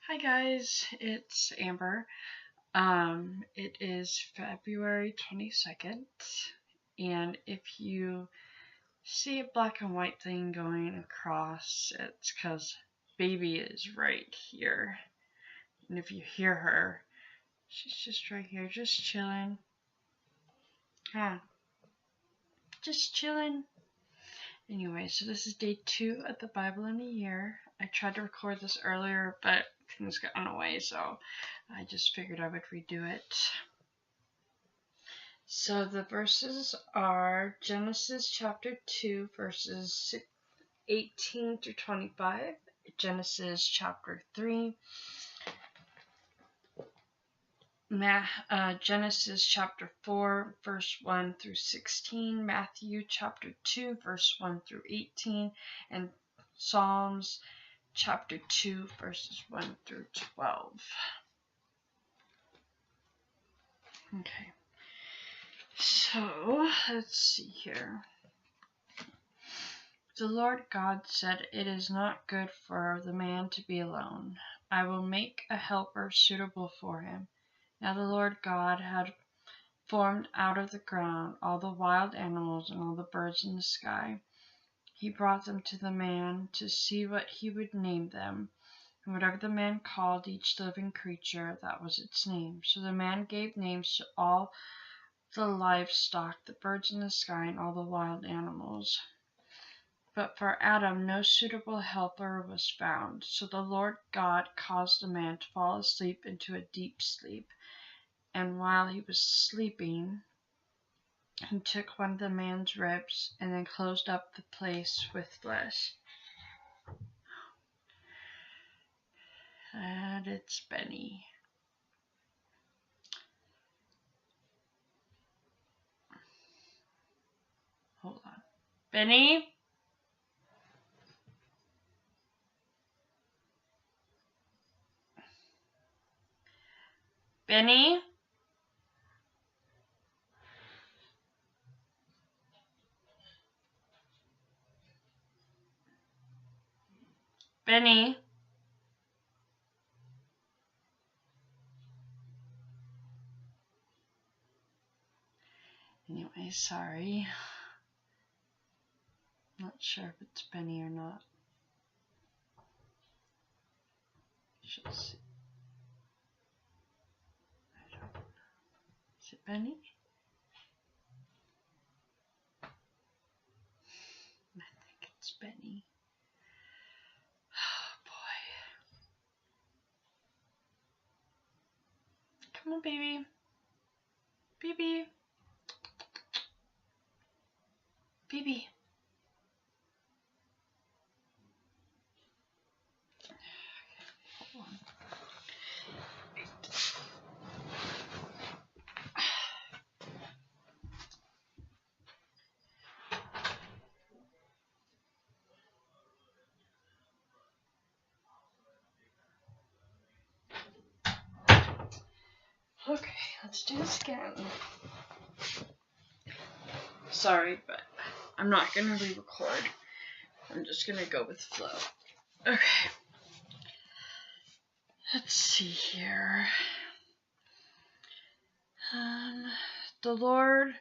Hi guys, it's Amber. It is February 22nd, and if you see a black and white thing going across, it's because baby is right here. And if you hear her, she's just right here, just chilling. Yeah, just chilling. Anyway, so this is day 2 of the Bible in a year. I tried to record this earlier, but things got in the way, so I just figured I would redo it. So the verses are Genesis chapter 2, verses 18 through 25, Genesis chapter 3, Genesis chapter 4, verse 1 through 16, Matthew chapter 2, verse 1 through 18, and Psalms chapter 2, verses 1 through 12. Okay, so let's see here. The Lord God said, "It is not good for the man to be alone. I will make a helper suitable for him." Now the Lord God had formed out of the ground all the wild animals and all the birds in the sky. He brought them to the man to see what he would name them. And whatever the man called each living creature, that was its name. So the man gave names to all the livestock, the birds in the sky, and all the wild animals. But for Adam no suitable helper was found. So the Lord God caused the man to fall asleep into a deep sleep. And while he was sleeping, he took one of the man's ribs and then closed up the place with flesh. And it's Benny. Hold on. Benny? Benny? Benny? Anyway, sorry. Not sure if it's Benny or not. Should see. I don't know. Is it Benny? I think it's Benny. Oh boy. Come on, baby. Baby. Baby. Hold on. Okay, let's do this again. Sorry, but I'm not going to re-record. I'm just going to go with the flow. Okay. Let's see here. The Lord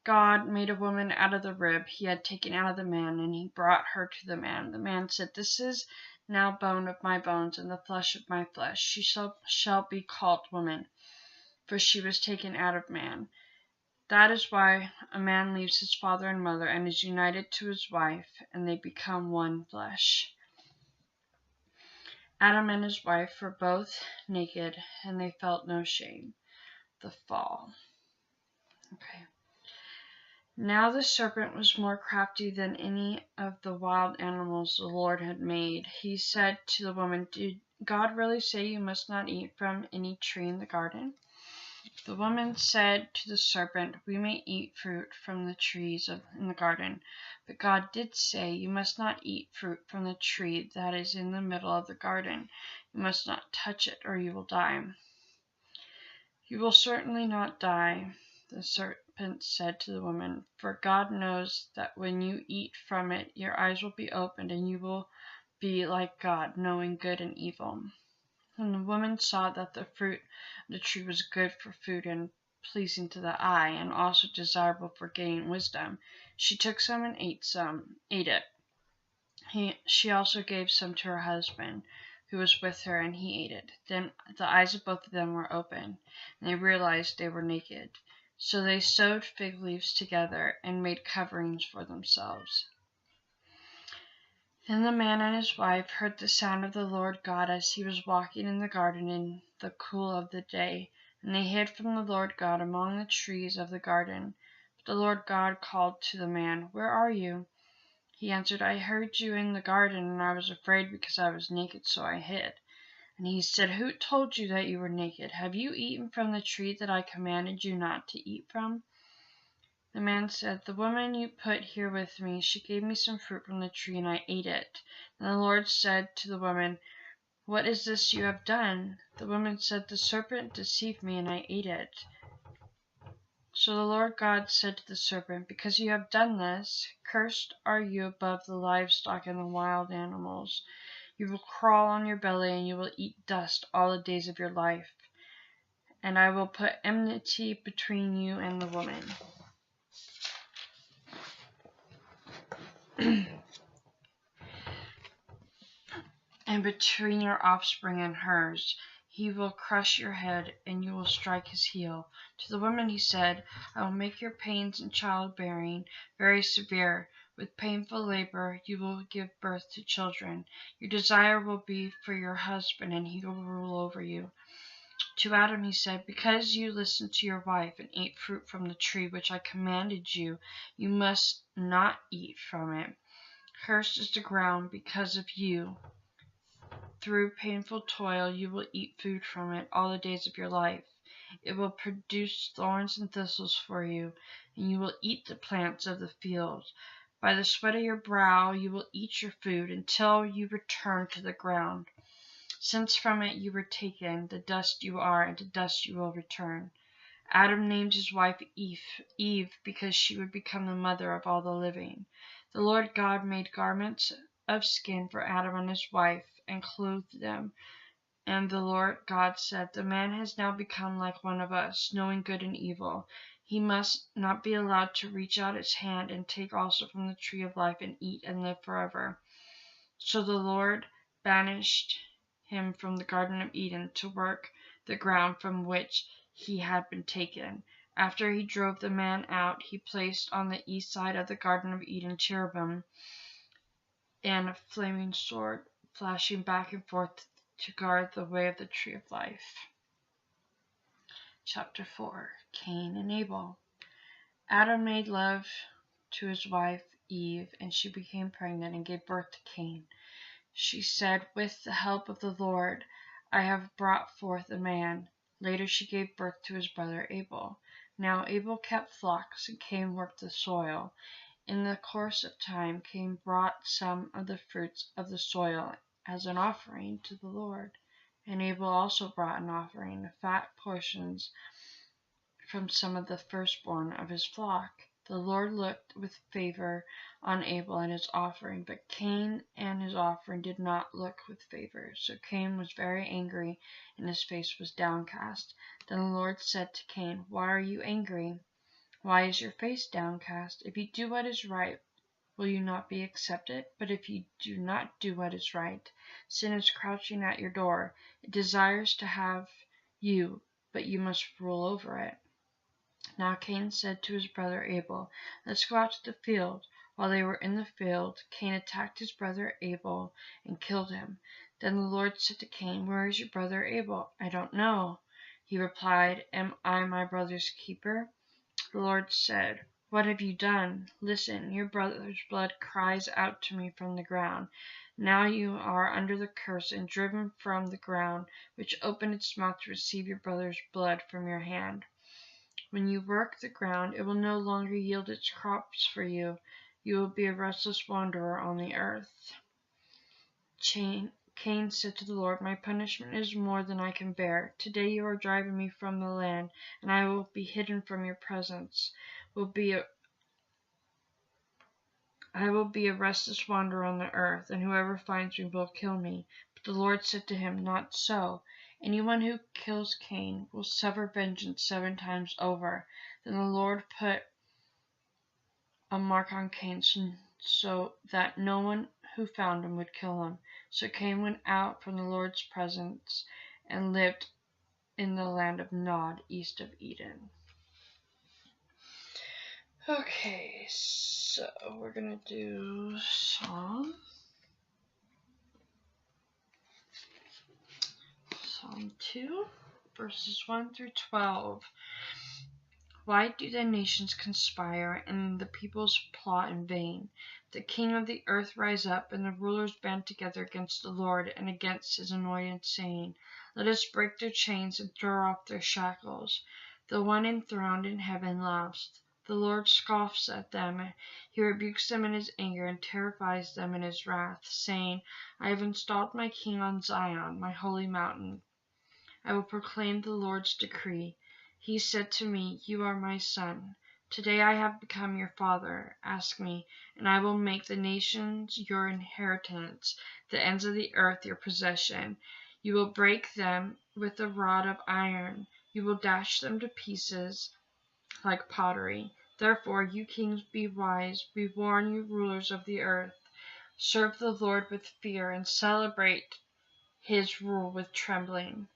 God made a woman out of the rib he had taken out of the man, and he brought her to the man. The man said, "This is now bone of my bones and the flesh of my flesh. She shall be called woman, for she was taken out of man. That is why a man leaves his father and mother and is united to his wife, and they become one flesh." Adam and his wife were both naked, and they felt no shame. The fall. Okay. Now the serpent was more crafty than any of the wild animals the Lord had made. He said to the woman, "Did God really say you must not eat from any tree in the garden?" The woman said to the serpent, "We may eat fruit from the trees in the garden, but God did say, 'You must not eat fruit from the tree that is in the middle of the garden. You must not touch it, or you will die.'" "You will certainly not die," the serpent said to the woman, "for God knows that when you eat from it, your eyes will be opened, and you will be like God, knowing good and evil." When the woman saw that the fruit of the tree was good for food and pleasing to the eye, and also desirable for gaining wisdom, she took some and ate it. She also gave some to her husband, who was with her, and he ate it. Then the eyes of both of them were opened, and they realized they were naked. So they sewed fig leaves together and made coverings for themselves. Then the man and his wife heard the sound of the Lord God as he was walking in the garden in the cool of the day, and they hid from the Lord God among the trees of the garden. But the Lord God called to the man, "Where are you?" He answered, "I heard you in the garden, and I was afraid because I was naked, so I hid." And he said, "Who told you that you were naked? Have you eaten from the tree that I commanded you not to eat from?" The man said, "The woman you put here with me, she gave me some fruit from the tree, and I ate it." And the Lord said to the woman, "What is this you have done?" The woman said, "The serpent deceived me, and I ate it." So the Lord God said to the serpent, "Because you have done this, cursed are you above the livestock and the wild animals. You will crawl on your belly, and you will eat dust all the days of your life. And I will put enmity between you and the woman, and between your offspring and hers. He will crush your head, and you will strike his heel." To the woman he said, "I will make your pains in childbearing very severe. With painful labor you will give birth to children. Your desire will be for your husband, and he will rule over you." To Adam he said, "Because you listened to your wife and ate fruit from the tree which I commanded you, you must not eat from it. Cursed is the ground because of you. Through painful toil you will eat food from it all the days of your life. It will produce thorns and thistles for you, and you will eat the plants of the field. By the sweat of your brow you will eat your food until you return to the ground. Since from it you were taken, the dust you are, and to dust you will return." Adam named his wife Eve because she would become the mother of all the living. The Lord God made garments of skin for Adam and his wife and clothed them. And the Lord God said, "The man has now become like one of us, knowing good and evil. He must not be allowed to reach out his hand and take also from the tree of life and eat and live forever." So the Lord banished him from the Garden of Eden to work the ground from which he had been taken. After he drove the man out, he placed on the east side of the Garden of Eden cherubim and a flaming sword, flashing back and forth to guard the way of the tree of life. Chapter 4. Cain and Abel. Adam made love to his wife Eve, and she became pregnant and gave birth to Cain. She said, "With the help of the Lord, I have brought forth a man." Later she gave birth to his brother Abel. Now Abel kept flocks, and Cain worked the soil. In the course of time, Cain brought some of the fruits of the soil as an offering to the Lord. And Abel also brought an offering, fat portions from some of the firstborn of his flock. The Lord looked with favor on Abel and his offering, but Cain and his offering did not look with favor. So Cain was very angry, and his face was downcast. Then the Lord said to Cain, "Why are you angry? Why is your face downcast? If you do what is right, will you not be accepted? But if you do not do what is right, sin is crouching at your door. It desires to have you, but you must rule over it." Now Cain said to his brother Abel, "Let's go out to the field." While they were in the field, Cain attacked his brother Abel and killed him. Then the Lord said to Cain, "Where is your brother Abel?" "I don't know," he replied. "Am I my brother's keeper?" The Lord said, "What have you done? Listen, your brother's blood cries out to me from the ground. Now you are under the curse and driven from the ground, which opened its mouth to receive your brother's blood from your hand. When you work the ground, it will no longer yield its crops for you. You will be a restless wanderer on the earth." Cain said to the Lord, "My punishment is more than I can bear. Today you are driving me from the land, and I will be hidden from your presence. I will be a restless wanderer on the earth, and whoever finds me will kill me. But The Lord said to him, "Not so. Anyone who kills Cain will suffer vengeance 7 times over." Then the Lord put a mark on Cain so that no one who found him would kill him. So Cain went out from the Lord's presence and lived in the land of Nod, east of Eden. Okay, so we're going to do Psalm 2, verses 1 through 12. Why do the nations conspire and the peoples plot in vain? The king of the earth rise up, and the rulers band together against the Lord and against his anointed, saying, "Let us break their chains and throw off their shackles." The one enthroned in heaven laughs. The Lord scoffs at them. He rebukes them in his anger and terrifies them in his wrath, saying, "I have installed my king on Zion, my holy mountain. I will proclaim the Lord's decree. He said to me, 'You are my son. Today I have become your father. Ask me, and I will make the nations your inheritance, the ends of the earth your possession. You will break them with a rod of iron. You will dash them to pieces like pottery.' Therefore, you kings, be wise. Be warned, you rulers of the earth. Serve the Lord with fear and celebrate his rule with trembling.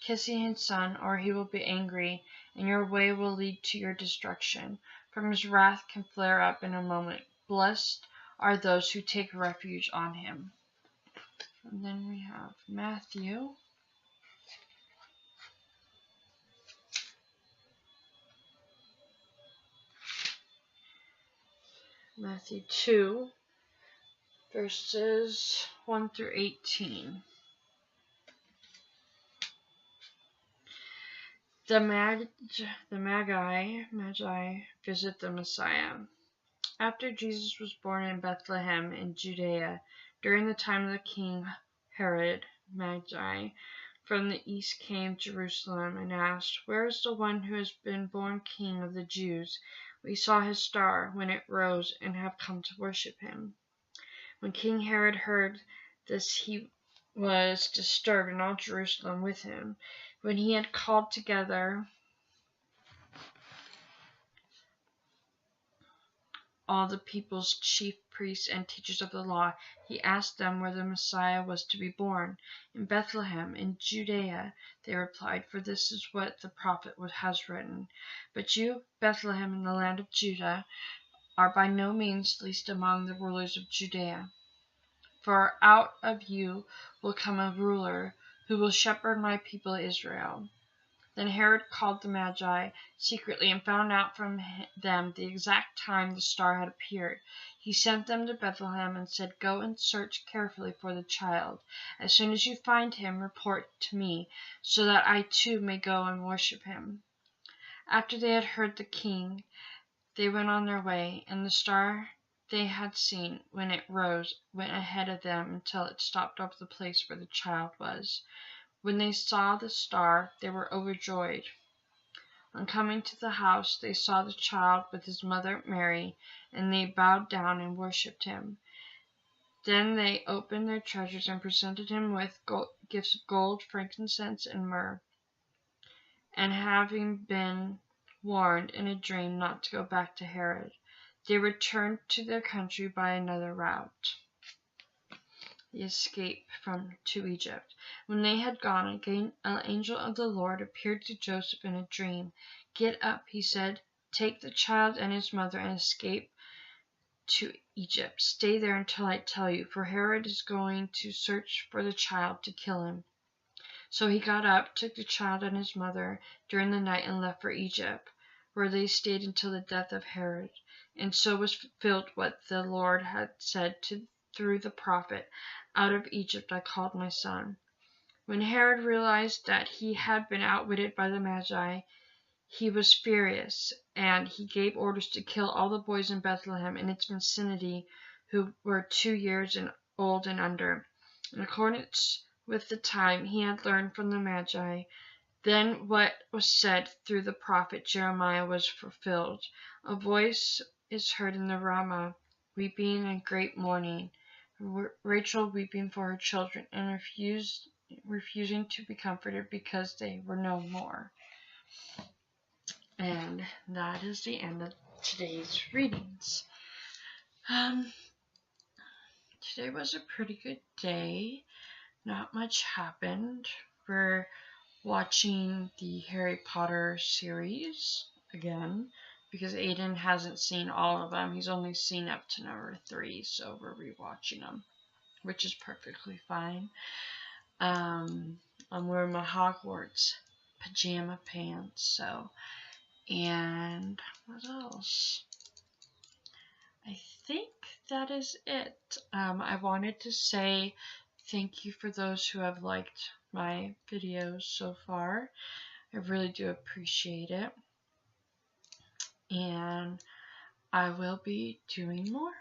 Kiss his son, or he will be angry, and your way will lead to your destruction. For his wrath can flare up in a moment. Blessed are those who take refuge on him." And then we have Matthew. Matthew 2, verses 1 through 18. The Magi visit the Messiah. After Jesus was born in Bethlehem in Judea, during the time of the king Herod, Magi from the east came to Jerusalem and asked, "Where is the one who has been born King of the Jews? We saw his star when it rose and have come to worship him." When King Herod heard this, he was disturbed, and all Jerusalem with him. When he had called together all the people's chief priests and teachers of the law, he asked them where the Messiah was to be born. "In Bethlehem, in Judea," they replied, "for this is what the prophet has written. But you, Bethlehem, in the land of Judah, are by no means least among the rulers of Judea. For out of you will come a ruler who will shepherd my people Israel." Then Herod called the Magi secretly and found out from them the exact time the star had appeared. He sent them to Bethlehem and said, "Go and search carefully for the child. As soon as you find him, report to me, so that I too may go and worship him." After they had heard the king, they went on their way, and the star they had seen when it rose went ahead of them until it stopped over the place where the child was. When they saw the star, they were overjoyed. On coming to the house, they saw the child with his mother Mary, and they bowed down and worshipped him. Then they opened their treasures and presented him with gifts of gold, frankincense, and myrrh. And having been warned in a dream not to go back to Herod, they returned to their country by another route. The escape to Egypt. When they had gone, again an angel of the Lord appeared to Joseph in a dream. "Get up," he said, "take the child and his mother and escape to Egypt. Stay there until I tell you, for Herod is going to search for the child to kill him." So he got up, took the child and his mother during the night, and left for Egypt, where they stayed until the death of Herod. And so was fulfilled what the Lord had said through the prophet, "Out of Egypt I called my son." When Herod realized that he had been outwitted by the Magi, he was furious, and he gave orders to kill all the boys in Bethlehem and its vicinity who were 2 years old and under, in accordance with the time he had learned from the Magi. Then what was said through the prophet Jeremiah was fulfilled. "A voice is heard in the Ramah, weeping and great mourning, Rachel weeping for her children and refusing to be comforted because they were no more. And that is the end of today's readings. Today was a pretty good day. Not much happened. We're watching the Harry Potter series again because Aiden hasn't seen all of them. He's only seen up to number 3, so we're rewatching them, which is perfectly fine. I'm wearing my Hogwarts pajama pants, and what else? I think that is it. I wanted to say thank you for those who have liked my videos so far. I really do appreciate it. And I will be doing more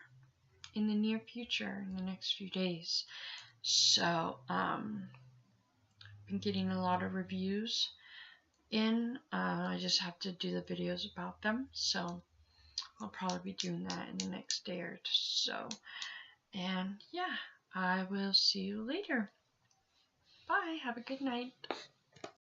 in the near future, in the next few days. So, been getting a lot of reviews in. I just have to do the videos about them. So, I'll probably be doing that in the next day or so. And yeah, I will see you later. Bye. Have a good night.